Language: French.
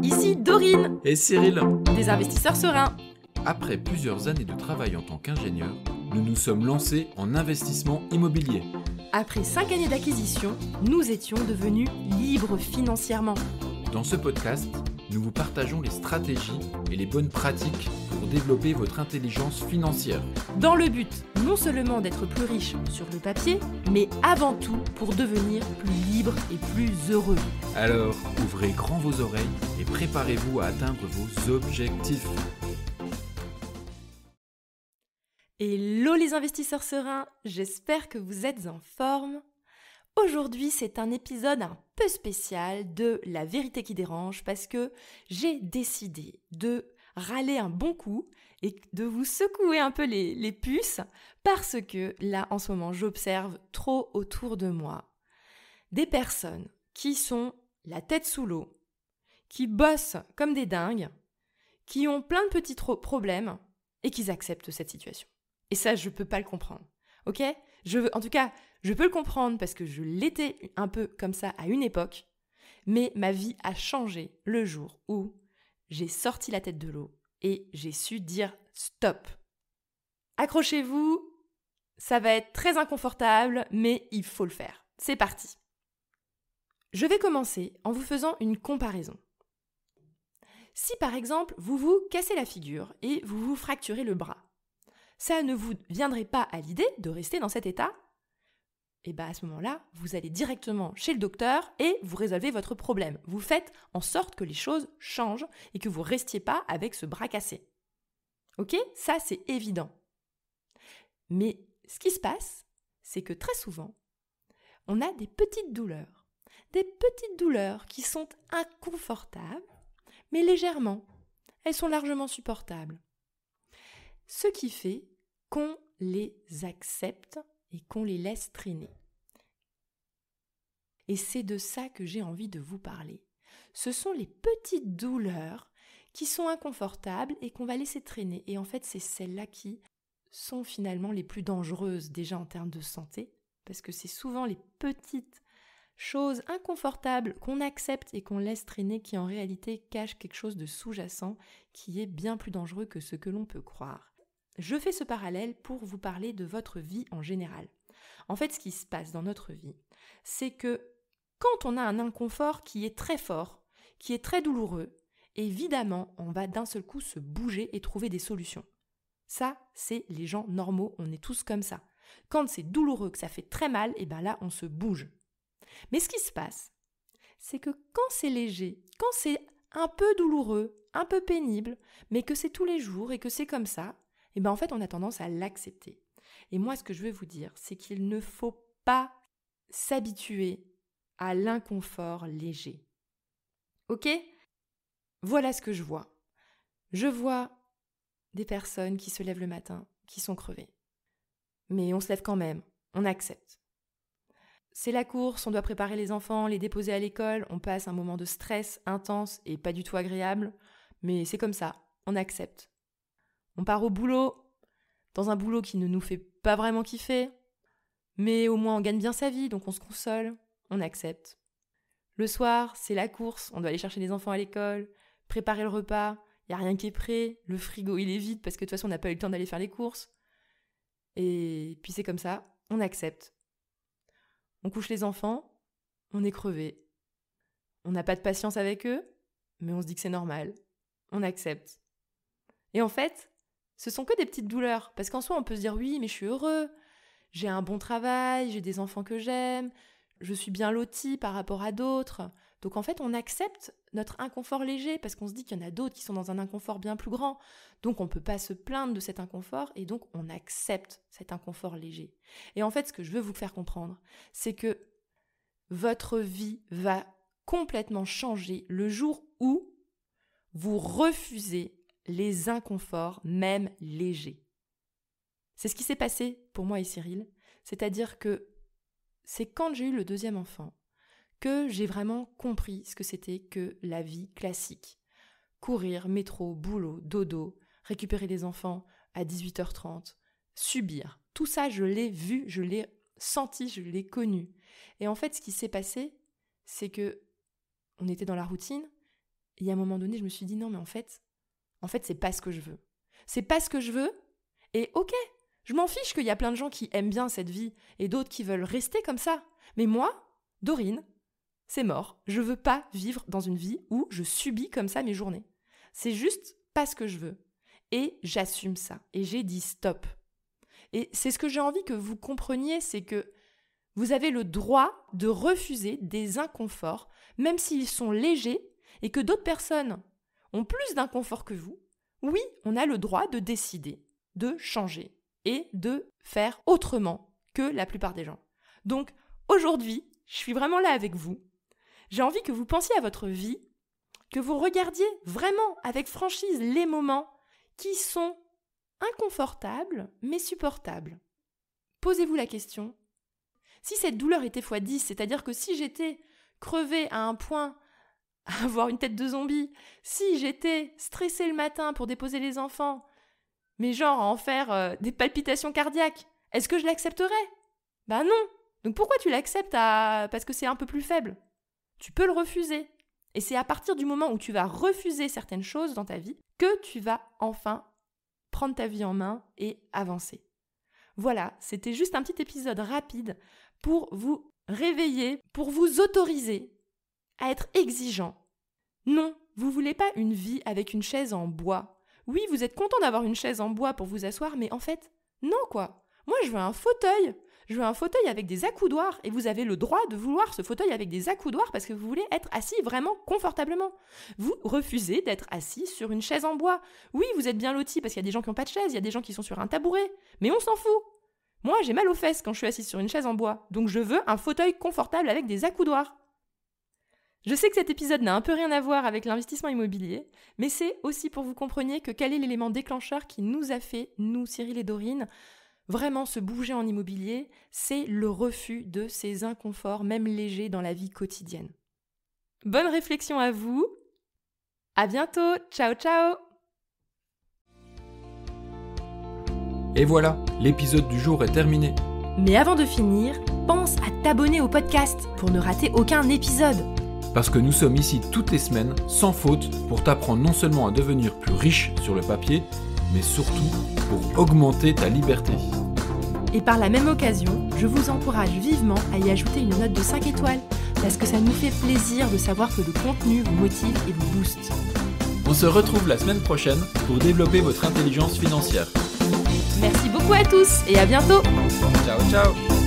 ici Dorine, Et Cyril, des investisseurs sereins. après plusieurs années de travail en tant qu'ingénieur, nous nous sommes lancés en investissement immobilier. Après 5 années d'acquisition, nous étions devenus libres financièrement. Dans ce podcast, nous vous partageons les stratégies et les bonnes pratiques pour développer votre intelligence financière. Dans le but non seulement d'être plus riche sur le papier, mais avant tout pour devenir plus libre et plus heureux. Alors, ouvrez grand vos oreilles et préparez-vous à atteindre vos objectifs. Hello les investisseurs sereins, j'espère que vous êtes en forme. Aujourd'hui, c'est un épisode un peu spécial de La vérité qui dérange parce que j'ai décidé de râler un bon coup et de vous secouer un peu les puces parce que là, en ce moment, j'observe trop autour de moi des personnes qui sont la tête sous l'eau, qui bossent comme des dingues, qui ont plein de petits problèmes et qui acceptent cette situation. Et ça, je peux pas le comprendre, ok ? En tout cas, je peux le comprendre parce que je l'étais un peu comme ça à une époque, mais ma vie a changé le jour où j'ai sorti la tête de l'eau et j'ai su dire stop. Accrochez-vous, ça va être très inconfortable, mais il faut le faire. C'est parti. Je vais commencer en vous faisant une comparaison. Si par exemple, vous vous cassez la figure et vous vous fracturez le bras, ça ne vous viendrait pas à l'idée de rester dans cet état ? Et bien à ce moment-là, vous allez directement chez le docteur et vous résolvez votre problème. Vous faites en sorte que les choses changent et que vous ne restiez pas avec ce bras cassé. Ok ? Ça, c'est évident. Mais ce qui se passe, c'est que très souvent, on a des petites douleurs. Des petites douleurs qui sont inconfortables, mais légèrement. Elles sont largement supportables. Ce qui fait qu'on les accepte et qu'on les laisse traîner. Et c'est de ça que j'ai envie de vous parler. Ce sont les petites douleurs qui sont inconfortables et qu'on va laisser traîner. Et en fait, c'est celles-là qui sont finalement les plus dangereuses déjà en termes de santé, parce que c'est souvent les petites choses inconfortables qu'on accepte et qu'on laisse traîner qui en réalité cachent quelque chose de sous-jacent qui est bien plus dangereux que ce que l'on peut croire. Je fais ce parallèle pour vous parler de votre vie en général. En fait, ce qui se passe dans notre vie, c'est que quand on a un inconfort qui est très fort, qui est très douloureux, évidemment, on va d'un seul coup se bouger et trouver des solutions. Ça, c'est les gens normaux, on est tous comme ça. Quand c'est douloureux, que ça fait très mal, et bien là, on se bouge. Mais ce qui se passe, c'est que quand c'est léger, quand c'est un peu douloureux, un peu pénible, mais que c'est tous les jours et que c'est comme ça, et bien en fait, on a tendance à l'accepter. Et moi, ce que je veux vous dire, c'est qu'il ne faut pas s'habituer à l'inconfort léger. Ok ? Voilà ce que je vois. Je vois des personnes qui se lèvent le matin, qui sont crevées. Mais on se lève quand même, on accepte. C'est la course, on doit préparer les enfants, les déposer à l'école, on passe un moment de stress intense et pas du tout agréable, mais c'est comme ça, on accepte. On part au boulot, dans un boulot qui ne nous fait pas vraiment kiffer, mais au moins on gagne bien sa vie, donc on se console, on accepte. Le soir, c'est la course, on doit aller chercher les enfants à l'école, préparer le repas, il n'y a rien qui est prêt, le frigo il est vide parce que de toute façon on n'a pas eu le temps d'aller faire les courses. Et puis c'est comme ça, on accepte. On couche les enfants, on est crevé. On n'a pas de patience avec eux, mais on se dit que c'est normal. On accepte. Et en fait, ce sont que des petites douleurs, parce qu'en soi on peut se dire oui, mais je suis heureux, j'ai un bon travail, j'ai des enfants que j'aime, je suis bien loti par rapport à d'autres. Donc en fait, on accepte notre inconfort léger parce qu'on se dit qu'il y en a d'autres qui sont dans un inconfort bien plus grand. Donc on ne peut pas se plaindre de cet inconfort et donc on accepte cet inconfort léger. Et en fait, ce que je veux vous faire comprendre, c'est que votre vie va complètement changer le jour où vous refusez les inconforts, même légers. C'est ce qui s'est passé pour moi et Cyril, c'est-à-dire que c'est quand j'ai eu le deuxième enfant que j'ai vraiment compris ce que c'était que la vie classique. Courir, métro, boulot, dodo, récupérer les enfants à 18h30, subir. Tout ça, je l'ai vu, je l'ai senti, je l'ai connu. Et en fait, ce qui s'est passé, c'est que on était dans la routine Et à un moment donné, je me suis dit non, mais en fait, c'est pas ce que je veux. C'est pas ce que je veux. Et ok, je m'en fiche qu'il y a plein de gens qui aiment bien cette vie et d'autres qui veulent rester comme ça. Mais moi, Dorine, c'est mort. Je veux pas vivre dans une vie où je subis comme ça mes journées. C'est juste pas ce que je veux. Et j'assume ça. Et j'ai dit stop. Et c'est ce que j'ai envie que vous compreniez, c'est que vous avez le droit de refuser des inconforts, même s'ils sont légers et que d'autres personnes ont plus d'inconfort que vous. Oui, on a le droit de décider, de changer et de faire autrement que la plupart des gens. Donc, aujourd'hui, je suis vraiment là avec vous. J'ai envie que vous pensiez à votre vie, que vous regardiez vraiment avec franchise les moments qui sont inconfortables mais supportables. Posez-vous la question. Si cette douleur était x10, c'est-à-dire que si j'étais crevée à un point à avoir une tête de zombie, si j'étais stressée le matin pour déposer les enfants, mais genre à en faire des palpitations cardiaques, est-ce que je l'accepterais ? Ben non. Donc pourquoi tu l'acceptes parce que c'est un peu plus faible ? Tu peux le refuser. Et c'est à partir du moment où tu vas refuser certaines choses dans ta vie que tu vas enfin prendre ta vie en main et avancer. Voilà, c'était juste un petit épisode rapide pour vous réveiller, pour vous autoriser à être exigeant. Non, vous voulez pas une vie avec une chaise en bois. Oui, vous êtes content d'avoir une chaise en bois pour vous asseoir, mais en fait, non quoi. Moi, je veux un fauteuil. Je veux un fauteuil avec des accoudoirs et vous avez le droit de vouloir ce fauteuil avec des accoudoirs parce que vous voulez être assis vraiment confortablement. Vous refusez d'être assis sur une chaise en bois. Oui, vous êtes bien lotis parce qu'il y a des gens qui n'ont pas de chaise, il y a des gens qui sont sur un tabouret, mais on s'en fout. Moi, j'ai mal aux fesses quand je suis assise sur une chaise en bois, donc je veux un fauteuil confortable avec des accoudoirs. Je sais que cet épisode n'a un peu rien à voir avec l'investissement immobilier, mais c'est aussi pour que vous compreniez que quel est l'élément déclencheur qui nous a fait, nous, Cyril et Dorine, vraiment se bouger en immobilier, c'est le refus de ces inconforts, même légers, dans la vie quotidienne. Bonne réflexion à vous. À bientôt. Ciao, ciao. Et voilà, l'épisode du jour est terminé. Mais avant de finir, pense à t'abonner au podcast pour ne rater aucun épisode. Parce que nous sommes ici toutes les semaines, sans faute, pour t'apprendre non seulement à devenir plus riche sur le papier, mais surtout pour augmenter ta liberté. Et par la même occasion, je vous encourage vivement à y ajouter une note de 5 étoiles, parce que ça nous fait plaisir de savoir que le contenu vous motive et vous booste. On se retrouve la semaine prochaine pour développer votre intelligence financière. Merci beaucoup à tous et à bientôt. Ciao, ciao.